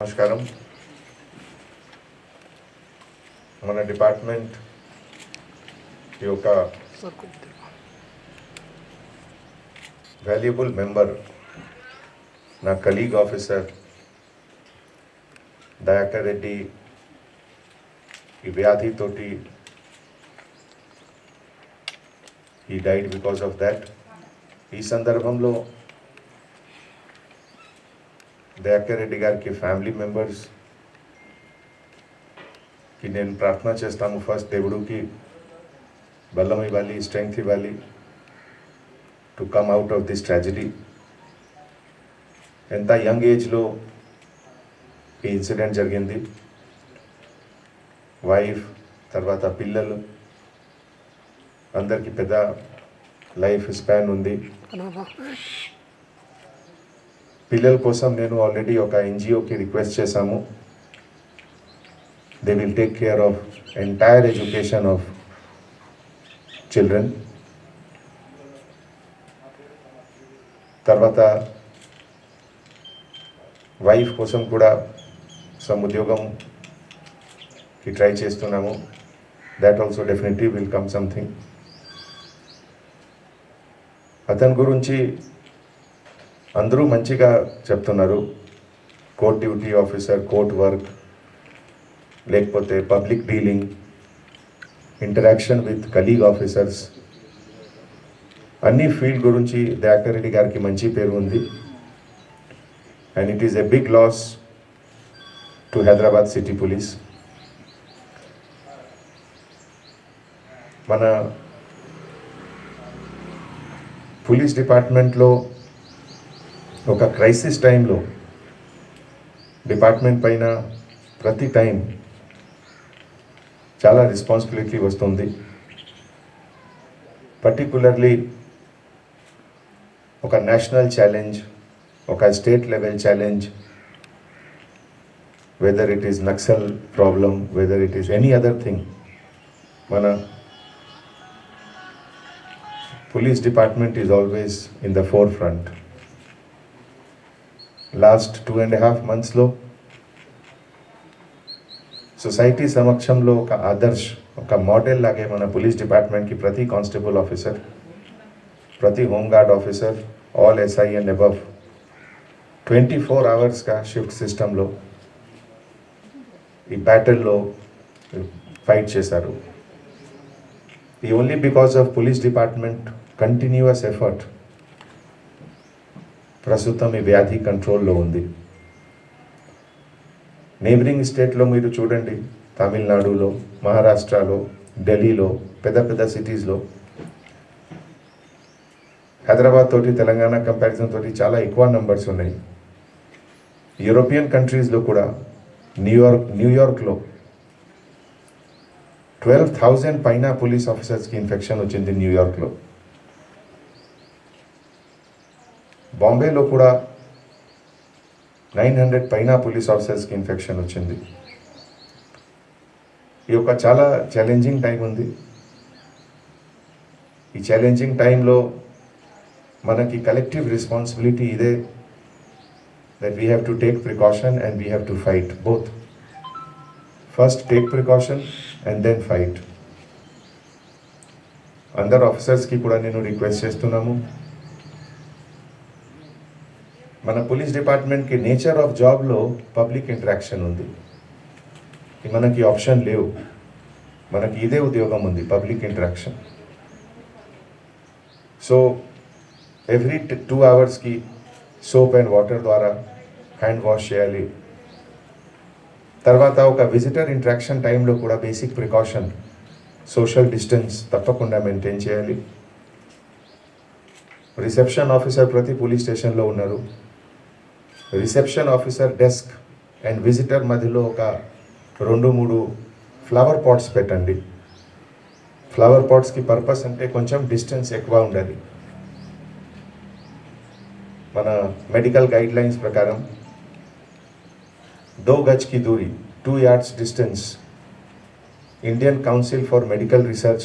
నమస్కారం. మన డిపార్ట్మెంట్ యొక్క వాల్యుబుల్ మెంబర్ నా కలీగ్ ఆఫీసర్ దయాకర్ రెడ్డి ఈ వ్యాధితోటి he died because of that. ఈ సందర్భంలో దయాకర్ రెడ్డి గారికి ఫ్యామిలీ మెంబర్స్కి నేను ప్రార్థన చేస్తాము. ఫస్ట్ దేవుడికి బలం ఇవ్వాలి, స్ట్రెంగ్త్ ఇవ్వాలి to come out of this tragedy. ఎంత యంగ్ ఏజ్లో ఈ ఇన్సిడెంట్ జరిగింది. వైఫ్ తర్వాత పిల్లలు అందరికీ పెద్ద లైఫ్ స్పాన్ ఉంది. పిల్లల కోసం నేను ఆల్రెడీ ఒక ఎన్జిఓకి రిక్వెస్ట్ చేశాము. They will take care of entire education of children. తర్వాత వైఫ్ కోసం కూడా సమ్ ఉద్యోగంకి ట్రై చేస్తున్నాము. That also definitely will come something. అతని గురించి అందరూ మంచిగా చెప్తున్నారు. Court duty officer, court work, లేకపోతే public dealing, interaction with colleague officers, అన్ని ఫీల్డ్ గురించి దయాకర్ రెడ్డి గారికి మంచి పేరు ఉంది. And it is a big loss to Hyderabad city police. మన పోలీస్ డిపార్ట్మెంట్లో ఒక క్రైసిస్ టైంలో డిపార్ట్మెంట్ పైన ప్రతి టైం చాలా రెస్పాన్సిబిలిటీ వస్తుంది. పర్టికులర్లీ ఒక నేషనల్ ఛాలెంజ్, ఒక state level challenge, whether it is Naxal problem, whether it is any other thing, మన police department is always in the forefront. Last 2.5 months లో సొసైటీ సమక్షంలో ఒక ఆదర్శ్, ఒక మోడల్ లాగే మన పోలీస్ డిపార్ట్మెంట్కి ప్రతి కానిస్టేబుల్ ఆఫీసర్, ప్రతి home guard officer, all SI and above 24 అవర్స్గా షిఫ్ట్ సిస్టంలో ఈ బ్యాటిల్లో ఫైట్ చేశారు. ఈ only because of police department continuous effort ప్రస్తుతం ఈ వ్యాధి కంట్రోల్లో ఉంది. నేబరింగ్ స్టేట్లో మీరు చూడండి, తమిళనాడులో, మహారాష్ట్రలో, ఢిల్లీలో, పెద్ద పెద్ద సిటీస్లో, హైదరాబాద్ తోటి తెలంగాణ కంపారిజన్ తోటి చాలా ఎక్కువ నంబర్స్ ఉన్నాయి. యూరోపియన్ కంట్రీస్లో కూడా న్యూయార్క్లో 12,000 పైన పోలీస్ ఆఫీసర్స్కి ఇన్ఫెక్షన్ వచ్చింది న్యూయార్క్లో. బాంబేలో కూడా 900 పైన పోలీస్ ఆఫీసర్స్కి ఇన్ఫెక్షన్ వచ్చింది. ఈ యొక్క చాలా ఛాలెంజింగ్ టైం ఉంది. ఈ ఛాలెంజింగ్ టైంలో మనకి కలెక్టివ్ రెస్పాన్సిబిలిటీ ఇదే, that we have to take precaution and we have to fight both. First take precaution and then fight. అందరు ఆఫీసర్స్కి కూడా నేను రిక్వెస్ట్ చేస్తున్నాము, మన పోలీస్ డిపార్ట్మెంట్కి నేచర్ ఆఫ్ జాబ్లో పబ్లిక్ ఇంటరాక్షన్ ఉంది. మనకి ఆప్షన్ లేవు, మనకి ఇదే ఉద్యోగం ఉంది, పబ్లిక్ ఇంటరాక్షన్. సో ఎవ్రీ 2 అవర్స్కి సోప్ అండ్ వాటర్ ద్వారా హ్యాండ్ వాష్ చేయాలి. తర్వాత ఒక విజిటర్ ఇంటరాక్షన్ టైంలో కూడా బేసిక్ ప్రికాషన్, సోషల్ డిస్టెన్స్ తప్పకుండా మెయింటైన్ చేయాలి. రిసెప్షన్ ఆఫీసర్ ప్రతి పోలీస్ స్టేషన్లో ఉన్నారు. Reception officer desk and visitor మధ్యలో ఒక 2-3 ఫ్లవర్ పాట్స్ పెట్టండి. ఫ్లవర్ పాట్స్కి పర్పస్ అంటే కొంచెం డిస్టెన్స్ ఎక్కువ ఉండాలి. మన మెడికల్ గైడ్ లైన్స్ ప్రకారం 2 गज की दूरी, 2 yards distance, Indian Council for Medical Research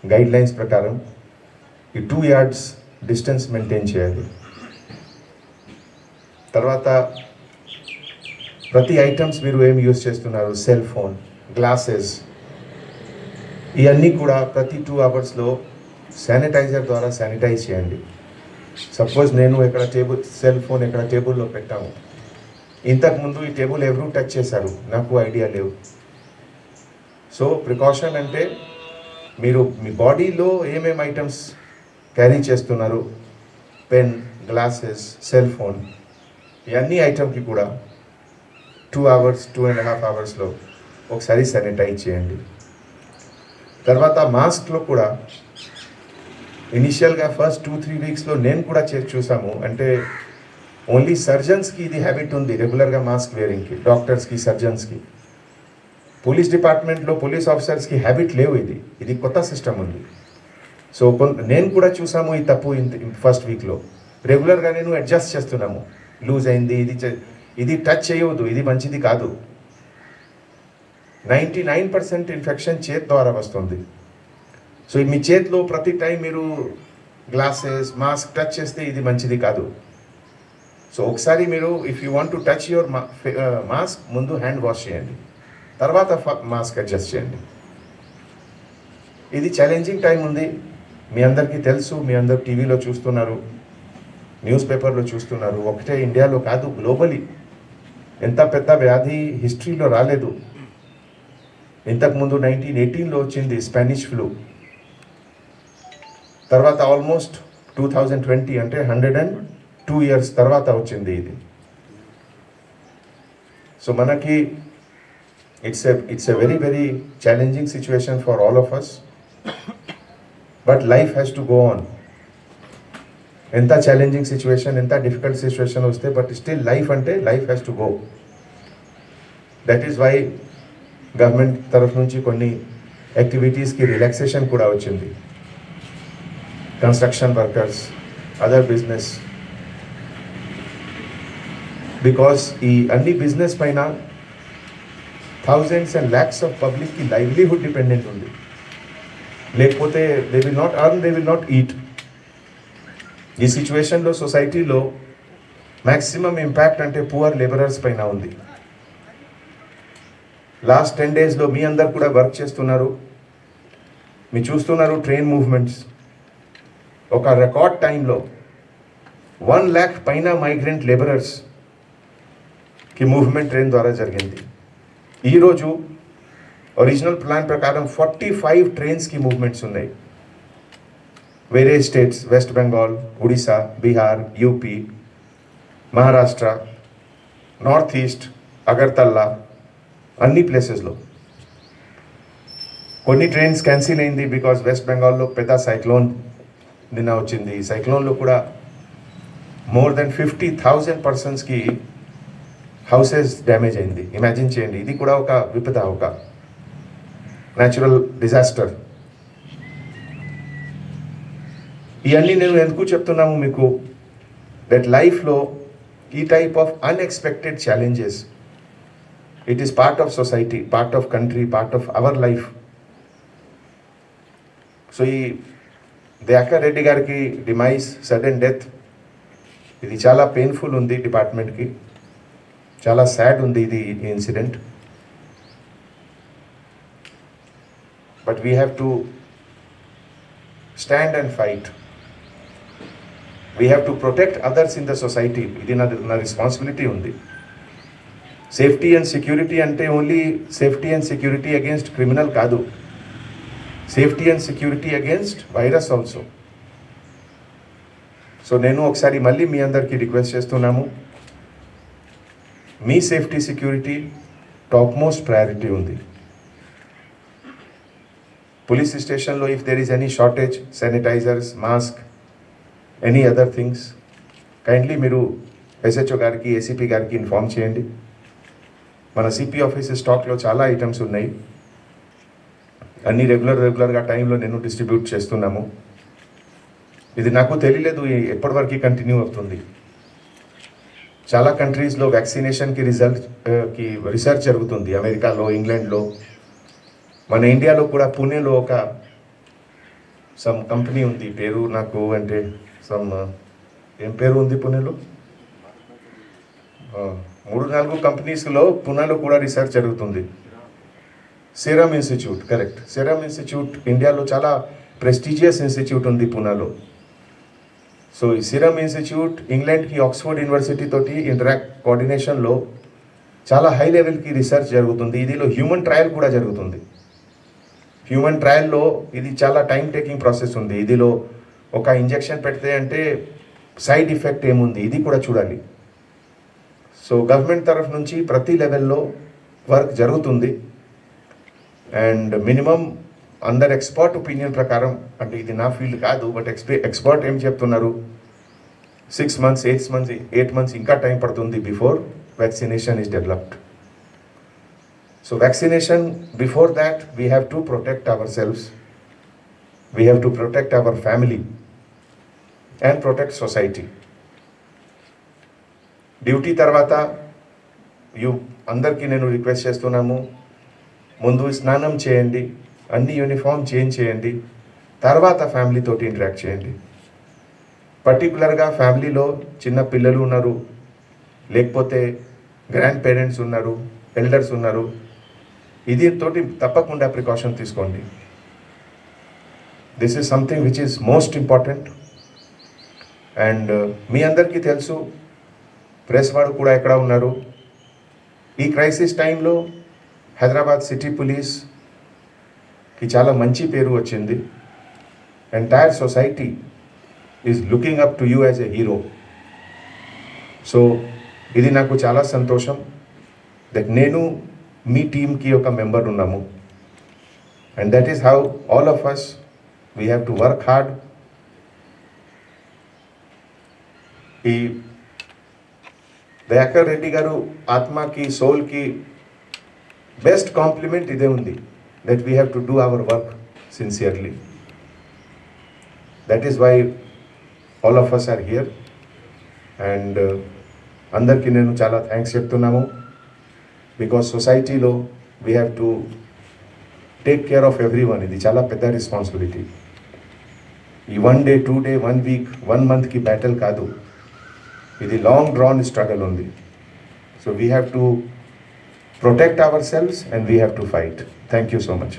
guidelines प्रकारम ఈ 2 yards డిస్టెన్స్ మెయింటైన్ చేయాలి. తర్వాత ప్రతి ఐటమ్స్ మీరు ఏం యూస్ చేస్తున్నారు, సెల్ ఫోన్, గ్లాసెస్, ఇవన్నీ కూడా ప్రతి 2 అవర్స్లో శానిటైజర్ ద్వారా శానిటైజ్ చేయండి. సపోజ్ నేను ఇక్కడ సెల్ ఫోన్ ఇక్కడ టేబుల్లో పెట్టాము, ఇంతకుముందు ఈ టేబుల్ ఎవరు టచ్ చేశారు నాకు ఐడియా లేవు. సో ప్రికాషన్ అంటే మీరు మీ బాడీలో ఏమేమి ఐటమ్స్ క్యారీ చేస్తున్నారు, పెన్, గ్లాసెస్, సెల్ ఫోన్, ఇవన్నీ ఐటమ్కి కూడా 2 అవర్స్ 2.5 అవర్స్లో ఒకసారి శానిటైజ్ చేయండి. తర్వాత మాస్క్లో కూడా ఇనిషియల్గా ఫస్ట్ 2-3 వీక్స్లో నేను కూడా చూసాము. అంటే ఓన్లీ సర్జన్స్కి ఇది హ్యాబిట్ ఉంది రెగ్యులర్గా మాస్క్ వేరింగ్కి, డాక్టర్స్కి, సర్జన్స్కి. పోలీస్ డిపార్ట్మెంట్లో పోలీస్ ఆఫీసర్స్కి హ్యాబిట్ లేవు. ఇది కొత్త సిస్టమ్ ఉంది. సో నేను కూడా చూసాము ఈ తప్పు ఫస్ట్ వీక్లో. రెగ్యులర్గా నేను అడ్జస్ట్ చేస్తున్నాము, లూజ్ అయింది, ఇది టచ్ చేయవద్దు, ఇది మంచిది కాదు. 99% ఇన్ఫెక్షన్ చేతి ద్వారా వస్తుంది. సో మీ చేతిలో ప్రతి టైం మీరు గ్లాసెస్, మాస్క్ టచ్ చేస్తే ఇది మంచిది కాదు. సో ఒకసారి మీరు if you want to touch your mask, ముందు హ్యాండ్ వాష్ చేయండి, తర్వాత మాస్క్ అడ్జస్ట్ చేయండి. ఇది ఛాలెంజింగ్ టైం ఉంది, మీ అందరికీ తెలుసు. మీ అందరు టీవీలో చూస్తున్నారు, న్యూస్ పేపర్లో చూస్తున్నారు. ఒకటే ఇండియాలో కాదు, గ్లోబలీ ఎంత పెద్ద వ్యాధి హిస్టరీలో రాలేదు. ఇంతకుముందు 1918లో వచ్చింది స్పానిష్ ఫ్లూ. తర్వాత ఆల్మోస్ట్ 2020 అంటే 102 years తర్వాత వచ్చింది ఇది. సో మనకి it's a very very challenging situation for all of us, but life has to go on. ఎంత ఛాలెంజింగ్ సిచ్యువేషన్, ఎంత డిఫికల్ట్ సిచ్యువేషన్ వస్తే, బట్ స్టిల్ లైఫ్ అంటే life has to go. That is why government తరఫు నుంచి కొన్ని యాక్టివిటీస్కి relaxation కూడా వచ్చింది. Construction workers, other business, because ఈ అన్ని బిజినెస్ పైన thousands and lakhs of పబ్లిక్కి లైవ్లీహుడ్ డిపెండెంట్ ఉంది. లేకపోతే they will not earn, they will not eat. ఈ సిచ్యువేషన్లో సొసైటీలో మ్యాక్సిమం ఇంపాక్ట్ అంటే పువర్ లేబరర్స్ పైన ఉంది. లాస్ట్ 10 daysలో మీ అందరు కూడా వర్క్ చేస్తున్నారు, మీరు చూస్తున్నారు ట్రైన్ మూవ్మెంట్స్. ఒక రికార్డ్ టైంలో 1 lakh పైన మైగ్రెంట్ లేబరర్స్కి మూవ్మెంట్ ట్రైన్ ద్వారా జరిగింది. ఈరోజు ఒరిజినల్ ప్లాన్ ప్రకారం 45 ట్రైన్స్కి మూవ్మెంట్స్ ఉన్నాయి. వేరే స్టేట్స్, వెస్ట్ బెంగాల్, ఒడిశా, బీహార్, యూపీ, మహారాష్ట్ర, నార్త్ ఈస్ట్, అగర్తల్లా, అన్ని ప్లేసెస్లో. కొన్ని ట్రైన్స్ క్యాన్సిల్ అయింది బికాజ్ వెస్ట్ బెంగాల్లో పెద్ద సైక్లోన్ నిన్న వచ్చింది. ఈ సైక్లోన్లో కూడా మోర్ దెన్ 50,000 పర్సన్స్కి హౌసెస్ డ్యామేజ్ అయింది. ఇమాజిన్ చేయండి, ఇది కూడా ఒక విపద, ఒక న్యాచురల్ డిజాస్టర్. ఇవన్నీ నేను ఎందుకు చెప్తున్నాము మీకు, దట్ లైఫ్లో ఈ type of unexpected challenges, it is part of society, part of country, part of our life. So ఈ దయాకర్ రెడ్డి గారికి డిమైస్, సడన్ డెత్, ఇది చాలా పెయిన్ఫుల్ ఉంది డిపార్ట్మెంట్కి, చాలా సాడ్ ఉంది ఇది incident. But we have to stand and fight. We have to protect others in the society. ఇది నా రెస్పాన్సిబిలిటీ ఉంది. సేఫ్టీ అండ్ సెక్యూరిటీ అంటే only safety and security against criminal కాదు, safety and security against virus also. So నేను ఒకసారి మళ్ళీ మీ అందరికీ రిక్వెస్ట్ చేస్తున్నాము, మీ safety security top most priority ఉంది. పోలీస్ స్టేషన్లో if there is any shortage, sanitisers, mask, any other things, kindly మీరు ఎస్హెచ్ఓ గారికి, ఏసీపీ గారికి ఇన్ఫార్మ్ చేయండి. మన సిపి ఆఫీస్ స్టాక్లో చాలా ఐటమ్స్ ఉన్నాయి, అన్నీ రెగ్యులర్గా టైంలో నేను డిస్ట్రిబ్యూట్ చేస్తున్నాము. ఇది నాకు తెలియలేదు ఎప్పటివరకు కంటిన్యూ అవుతుంది. చాలా కంట్రీస్లో వ్యాక్సినేషన్కి రీసెర్చ్ జరుగుతుంది, అమెరికాలో, ఇంగ్లాండ్లో. మన ఇండియాలో కూడా పూణేలో ఒక సమ్ కంపెనీ ఉంది, పేరు నాకు అంటే ఏం పేరు ఉంది పూణేలో, 3-4 కంపెనీస్లో పూనాలో కూడా రీసెర్చ్ జరుగుతుంది. Serum institute, correct. Serum institute ఇండియాలో చాలా ప్రెస్టీజియస్ ఇన్స్టిట్యూట్ ఉంది పూనాలో. సో ఈ సిరమ్ ఇన్స్టిట్యూట్ ఇంగ్లాండ్కి ఆక్స్ఫర్డ్ యూనివర్సిటీ తోటి కోఆర్డినేషన్లో చాలా హై లెవెల్కి రీసెర్చ్ జరుగుతుంది. ఇదిలో హ్యూమన్ ట్రయల్ కూడా జరుగుతుంది. హ్యూమన్ ట్రయల్లో ఇది చాలా టైం టేకింగ్ ప్రాసెస్ ఉంది. ఇదిలో ఒక ఇంజెక్షన్ పెడితే అంటే సైడ్ ఎఫెక్ట్ ఏముంది ఇది కూడా చూడాలి. సో గవర్నమెంట్ తరఫు నుంచి ప్రతి లెవెల్లో వర్క్ జరుగుతుంది. అండ్ మినిమం అందరు ఎక్స్పర్ట్ ఒపీనియన్ ప్రకారం, అంటే ఇది నా ఫీల్డ్ కాదు, బట్ ఎక్స్పర్ట్ ఏం చెప్తున్నారు, 6 months 8 months ఇంకా టైం పడుతుంది before vaccination is developed. So vaccination before that we have to protect our selves, we have to protect our family and protect society. Duty తర్వాత అందరికీ నేను రిక్వెస్ట్ చేస్తున్నాము, ముందు స్నానం చేయండి, అన్ని యూనిఫామ్ చేంజ్ చేయండి, తర్వాత ఫ్యామిలీతోటి ఇంటరాక్ట్ చేయండి. పర్టికులర్గా ఫ్యామిలీలో చిన్న పిల్లలు ఉన్నారు, లేకపోతే గ్రాండ్ పేరెంట్స్ ఉన్నారు, ఎల్డర్స్ ఉన్నారు, తోటి తప్పకుండా ప్రికాషన్ తీసుకోండి. This is something which is most important. And మీ అందరికీ తెలుసు, ప్రెస్ వాడు కూడా ఎక్కడ ఉన్నారు, ఈ క్రైసిస్ టైంలో హైదరాబాద్ సిటీ పోలీస్కి చాలా మంచి పేరు వచ్చింది. Entire society is looking up to you as a hero. So ఇది నాకు చాలా సంతోషం దట్ నేను మీ టీమ్కి ఒక మెంబర్ ఉన్నాము. And that is how all of us we have to work hard. ఈ దయాకర్ రెడ్డి గారు ఆత్మకి, సోల్కి బెస్ట్ కాంప్లిమెంట్ ఇదే ఉంది, that we have to do our work sincerely. That is why all of us are here. And అందరికీ నేను చాలా thanks చెప్తున్నాము, because సొసైటీలో we have to take care of everyone. ఇది చాలా పెద్ద రెస్పాన్సిబిలిటీ. ఈ 1 day 2 day 1 week 1 monthకి బ్యాటిల్ కాదు, ఇది లాంగ్ డ్రాన్ స్ట్రగల్ ఉంది. So we have to protect ourselves and we have to fight. Thank you so much.